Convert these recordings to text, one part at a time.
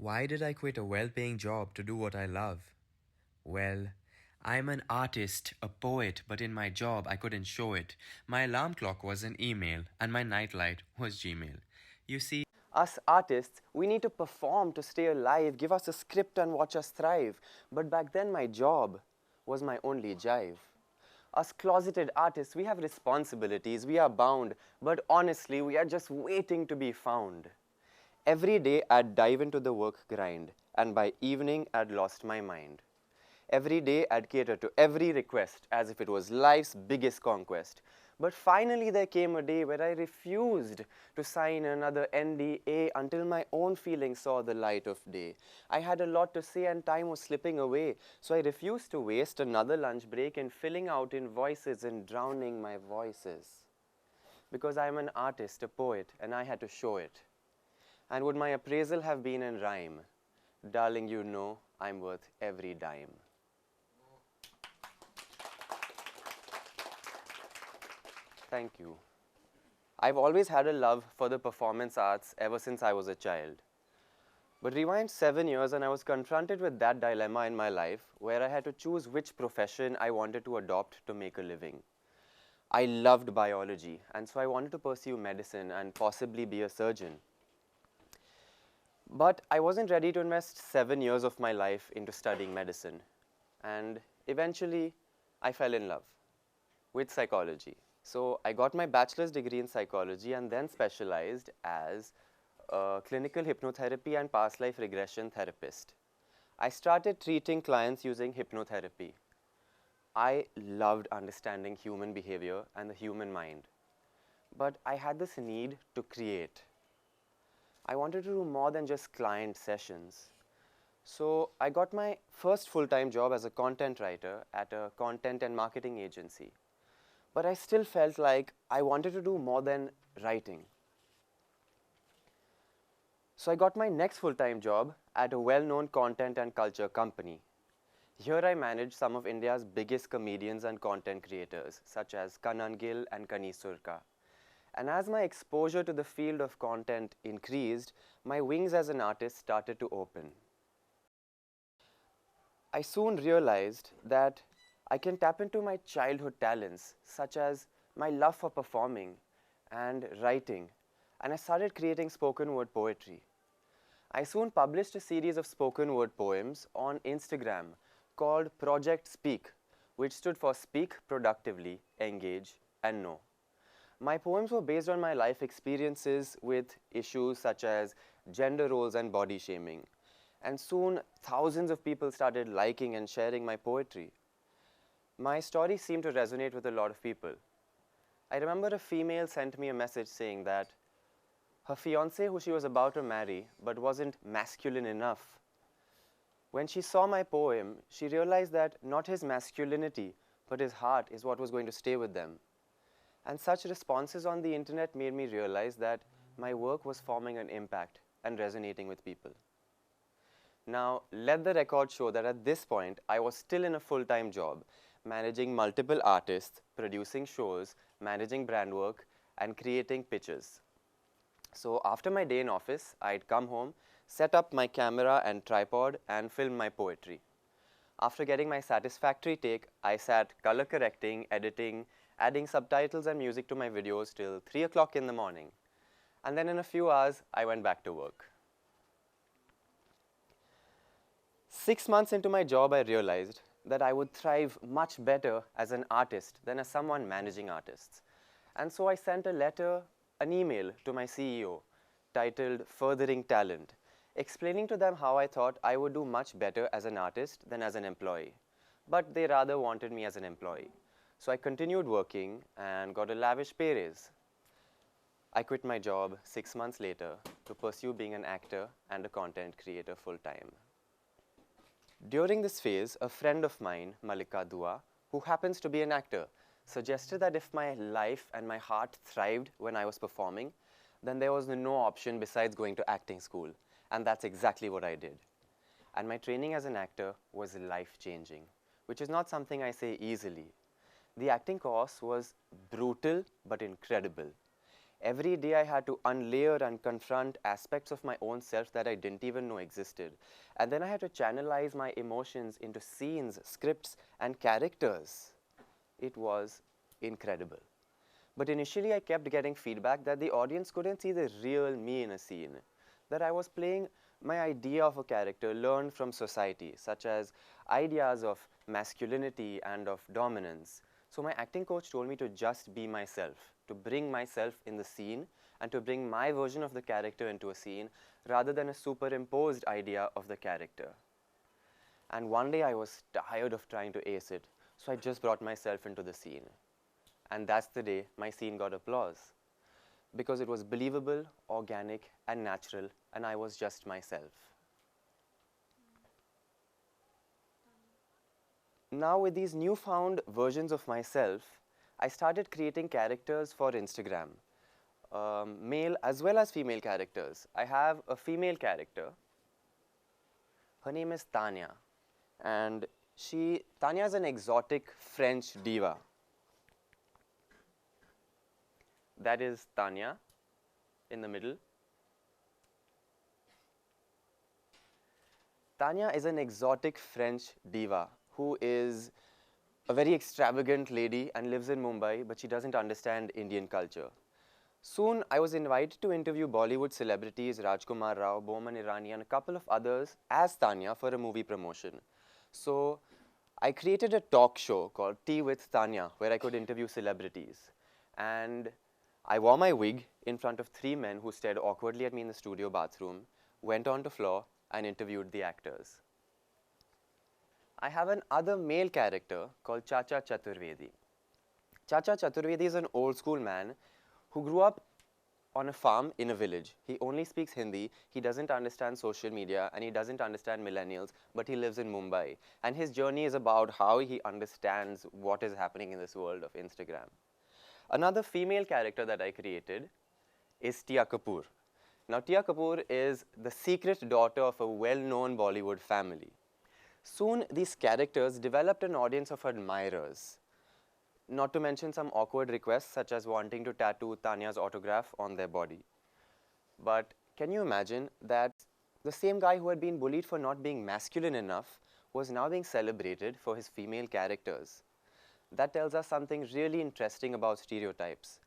Why did I quit a well paying job to do what I love? Well, I'm an artist, a poet, but in my job I couldn't show it. My alarm clock was an email, and my nightlight was Gmail. You see, Us artists, we need to perform to stay alive, give us a script and watch us thrive. But back then, my job was my only jive. Us closeted artists, we have responsibilities, we are bound, but honestly, we are just waiting to be found. Every day, I'd dive into the work grind, and by evening, I'd lost my mind. Every day, I'd cater to every request as if it was life's biggest conquest. But finally, there came a day where I refused to sign another NDA until my own feelings saw the light of day. I had a lot to say and time was slipping away, so I refused to waste another lunch break in filling out invoices and drowning my voices. Because I'm an artist, a poet, and I had to show it. And would my appraisal have been in rhyme? Darling, you know I'm worth every dime. Thank you. I've always had a love for the performance arts ever since I was a child. But rewind 7 years and I was confronted with that dilemma in my life where I had to choose which profession I wanted to adopt to make a living. I loved biology, and so I wanted to pursue medicine and possibly be a surgeon. But I wasn't ready to invest 7 years of my life into studying medicine. And eventually, I fell in love with psychology. So I got my bachelor's degree in psychology and then specialized as a clinical hypnotherapy and past life regression therapist. I started treating clients using hypnotherapy. I loved understanding human behavior and the human mind. But I had this need to create. I wanted to do more than just client sessions. So I got my first full-time job as a content writer at a content and marketing agency. But I still felt like I wanted to do more than writing. So I got my next full-time job at a well-known content and culture company. Here I managed some of India's biggest comedians and content creators, such as Kanan Gill and Kani Surka. And as my exposure to the field of content increased, my wings as an artist started to open. I soon realized that I can tap into my childhood talents, such as my love for performing and writing, and I started creating spoken word poetry. I soon published a series of spoken word poems on Instagram called Project Speak, which stood for Speak Productively, Engage, and Know. My poems were based on my life experiences with issues such as gender roles and body shaming. And soon, thousands of people started liking and sharing my poetry. My story seemed to resonate with a lot of people. I remember a female sent me a message saying that her fiancé, who she was about to marry, but wasn't masculine enough. When she saw my poem, she realized that not his masculinity, but his heart is what was going to stay with them. And such responses on the internet made me realize that my work was forming an impact and resonating with people. Now, let the record show that at this point, I was still in a full-time job, managing multiple artists, producing shows, managing brand work, and creating pitches. So after my day in office, I'd come home, set up my camera and tripod, and film my poetry. After getting my satisfactory take, I sat color correcting, editing, adding subtitles and music to my videos till 3 o'clock in the morning. And then in a few hours, I went back to work. 6 months into my job, I realized that I would thrive much better as an artist than as someone managing artists. And so I sent a letter, an email to my CEO titled Furthering Talent, explaining to them how I thought I would do much better as an artist than as an employee. But they rather wanted me as an employee. So I continued working and got a lavish pay raise. I quit my job 6 months later to pursue being an actor and a content creator full-time. During this phase, a friend of mine, Malika Dua, who happens to be an actor, suggested that if my life and my heart thrived when I was performing, then there was no option besides going to acting school. And that's exactly what I did. And my training as an actor was life-changing, which is not something I say easily. The acting course was brutal but incredible. Every day I had to unlayer and confront aspects of my own self that I didn't even know existed. And then I had to channelize my emotions into scenes, scripts, and characters. It was incredible. But initially I kept getting feedback that the audience couldn't see the real me in a scene, that I was playing my idea of a character learned from society, such as ideas of masculinity and of dominance. So my acting coach told me to just be myself, to bring myself in the scene and to bring my version of the character into a scene rather than a superimposed idea of the character. And one day I was tired of trying to ace it, so I just brought myself into the scene. And that's the day my scene got applause, because it was believable, organic, and natural, and I was just myself. Now, with these newfound versions of myself, I started creating characters for Instagram, male as well as female characters. I have a female character. Her name is Tanya, and Tanya is an exotic French diva. That is Tanya in the middle. Tanya is an exotic French diva who is a very extravagant lady and lives in Mumbai, but she doesn't understand Indian culture. Soon, I was invited to interview Bollywood celebrities Rajkumar Rao, Boman Irani, and a couple of others as Tanya for a movie promotion. So, I created a talk show called Tea with Tanya, where I could interview celebrities. And I wore my wig in front of 3 men who stared awkwardly at me in the studio bathroom, went on the floor, and interviewed the actors. I have another male character called Chacha Chaturvedi. Chacha Chaturvedi is an old school man who grew up on a farm in a village. He only speaks Hindi, he doesn't understand social media, and he doesn't understand millennials, but he lives in Mumbai. And his journey is about how he understands what is happening in this world of Instagram. Another female character that I created is Tia Kapoor. Now, Tia Kapoor is the secret daughter of a well-known Bollywood family. Soon, these characters developed an audience of admirers, not to mention some awkward requests such as wanting to tattoo Tanya's autograph on their body. But can you imagine that the same guy who had been bullied for not being masculine enough was now being celebrated for his female characters? That tells us something really interesting about stereotypes.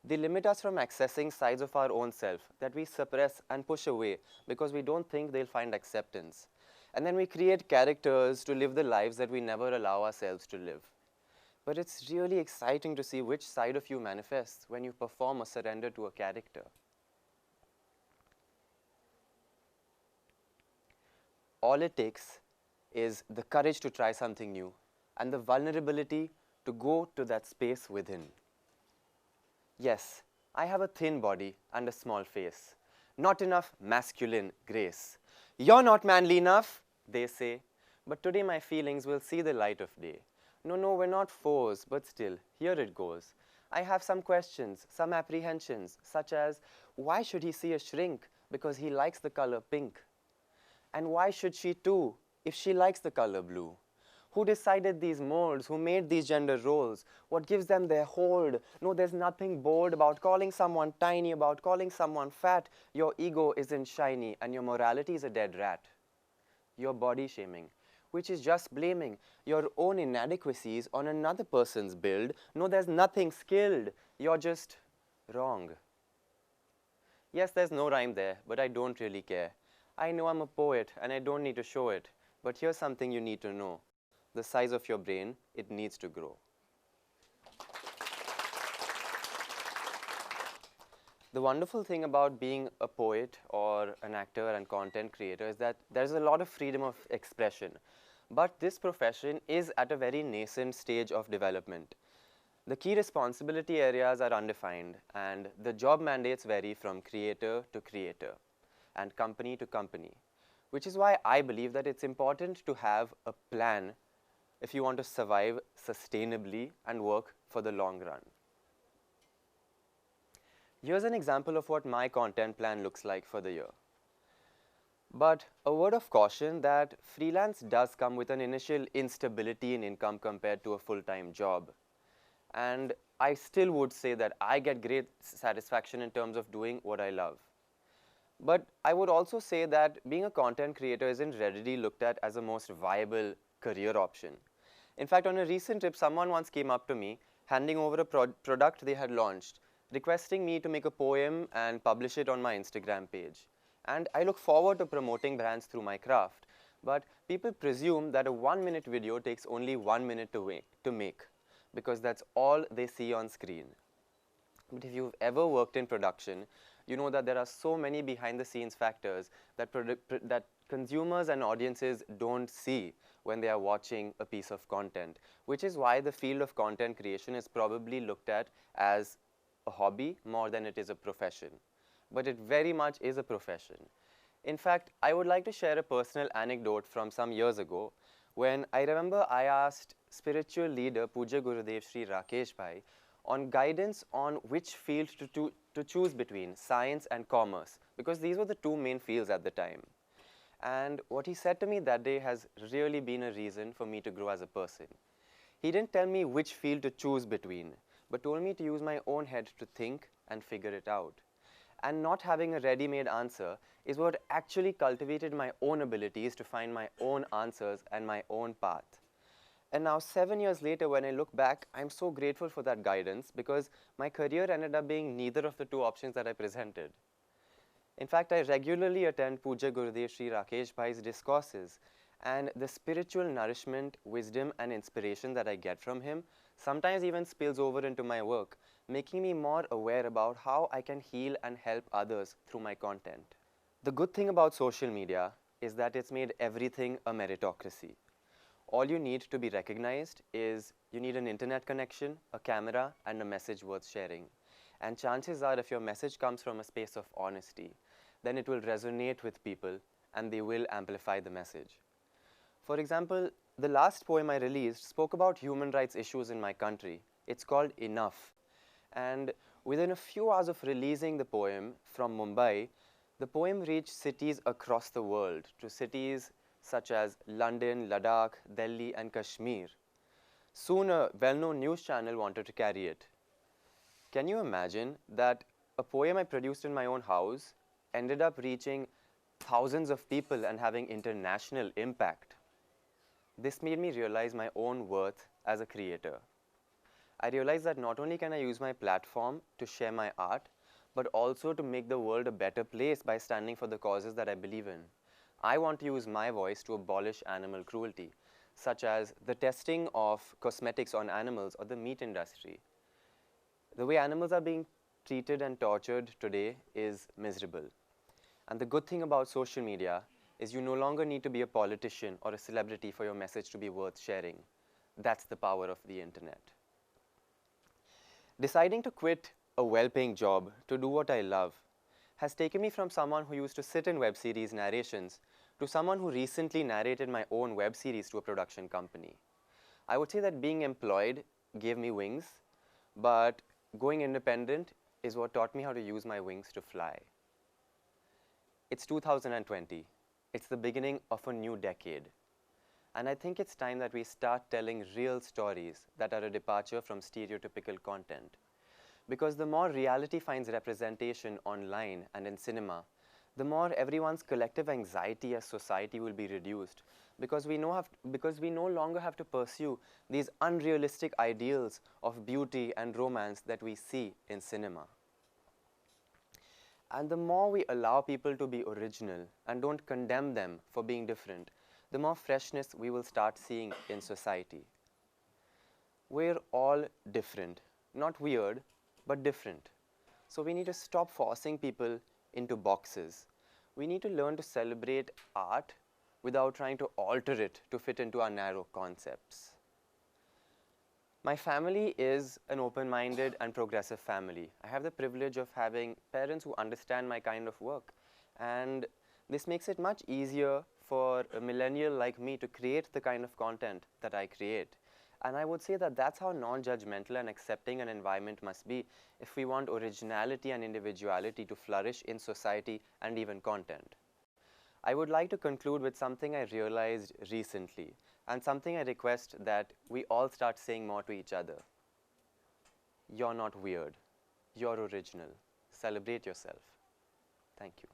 They limit us from accessing sides of our own self that we suppress and push away because we don't think they'll find acceptance. And then we create characters to live the lives that we never allow ourselves to live. But it's really exciting to see which side of you manifests when you perform or surrender to a character. All it takes is the courage to try something new and the vulnerability to go to that space within. Yes, I have a thin body and a small face. Not enough masculine grace. You're not manly enough, they say. But today my feelings will see the light of day. No, we're not foes, but still, here it goes. I have some questions, some apprehensions, such as, why should he see a shrink because he likes the color pink? And why should she too, if she likes the color blue? Who decided these molds? Who made these gender roles? What gives them their hold? No, there's nothing bold about calling someone tiny, about calling someone fat. Your ego isn't shiny and your morality is a dead rat. You're body shaming, which is just blaming your own inadequacies on another person's build. No, there's nothing skilled. You're just wrong. Yes, there's no rhyme there, but I don't really care. I know I'm a poet and I don't need to show it. But here's something you need to know. The size of your brain, it needs to grow. The wonderful thing about being a poet or an actor and content creator is that there's a lot of freedom of expression. But this profession is at a very nascent stage of development. The key responsibility areas are undefined, and the job mandates vary from creator to creator and company to company, which is why I believe that it's important to have a plan if you want to survive sustainably and work for the long run. Here's an example of what my content plan looks like for the year. But a word of caution that freelance does come with an initial instability in income compared to a full-time job. And I still would say that I get great satisfaction in terms of doing what I love. But I would also say that being a content creator isn't readily looked at as a most viable career option. In fact, on a recent trip, someone once came up to me, handing over a product they had launched, requesting me to make a poem and publish it on my Instagram page. And I look forward to promoting brands through my craft. But people presume that a 1 minute video takes only 1 minute to make, because that's all they see on screen. But if you've ever worked in production, you know that there are so many behind the scenes factors that, that consumers and audiences don't see when they are watching a piece of content, which is why the field of content creation is probably looked at as a hobby more than it is a profession. But it very much is a profession. In fact, I would like to share a personal anecdote from some years ago when I remember I asked spiritual leader Puja Gurudev Sri Rakesh Bhai on guidance on which field to choose between science and commerce, because these were the two main fields at the time. And what he said to me that day has really been a reason for me to grow as a person. He didn't tell me which field to choose between, but told me to use my own head to think and figure it out. And not having a ready-made answer is what actually cultivated my own abilities to find my own answers and my own path. And now 7 years later, when I look back, I'm so grateful for that guidance because my career ended up being neither of the two options that I presented. In fact, I regularly attend Puja Gurudev Sri Rakesh Bhai's discourses, and the spiritual nourishment, wisdom, and inspiration that I get from him sometimes even spills over into my work, making me more aware about how I can heal and help others through my content. The good thing about social media is that it's made everything a meritocracy. All you need to be recognized is you need an internet connection, a camera, and a message worth sharing. And chances are, if your message comes from a space of honesty, then it will resonate with people and they will amplify the message. For example, the last poem I released spoke about human rights issues in my country. It's called Enough. And within a few hours of releasing the poem from Mumbai, the poem reached cities across the world, to cities such as London, Ladakh, Delhi, and Kashmir. Soon, a well-known news channel wanted to carry it. Can you imagine that a poem I produced in my own house ended up reaching thousands of people and having international impact? This made me realize my own worth as a creator. I realized that not only can I use my platform to share my art, but also to make the world a better place by standing for the causes that I believe in. I want to use my voice to abolish animal cruelty, such as the testing of cosmetics on animals or the meat industry. The way animals are being treated and tortured today is miserable. And the good thing about social media is you no longer need to be a politician or a celebrity for your message to be worth sharing. That's the power of the internet. Deciding to quit a well-paying job to do what I love has taken me from someone who used to sit in web series narrations to someone who recently narrated my own web series to a production company. I would say that being employed gave me wings, but going independent is what taught me how to use my wings to fly. It's 2020. It's the beginning of a new decade. And I think it's time that we start telling real stories that are a departure from stereotypical content. Because the more reality finds representation online and in cinema, the more everyone's collective anxiety as society will be reduced, because we no longer have to pursue these unrealistic ideals of beauty and romance that we see in cinema. And the more we allow people to be original and don't condemn them for being different, the more freshness we will start seeing in society. We're all different, not weird, but different. So we need to stop forcing people into boxes. We need to learn to celebrate art without trying to alter it to fit into our narrow concepts. My family is an open-minded and progressive family. I have the privilege of having parents who understand my kind of work, and this makes it much easier for a millennial like me to create the kind of content that I create. And I would say that that's how non-judgmental and accepting an environment must be if we want originality and individuality to flourish in society and even content. I would like to conclude with something I realized recently, and something I request that we all start saying more to each other. You're not weird. You're original. Celebrate yourself. Thank you.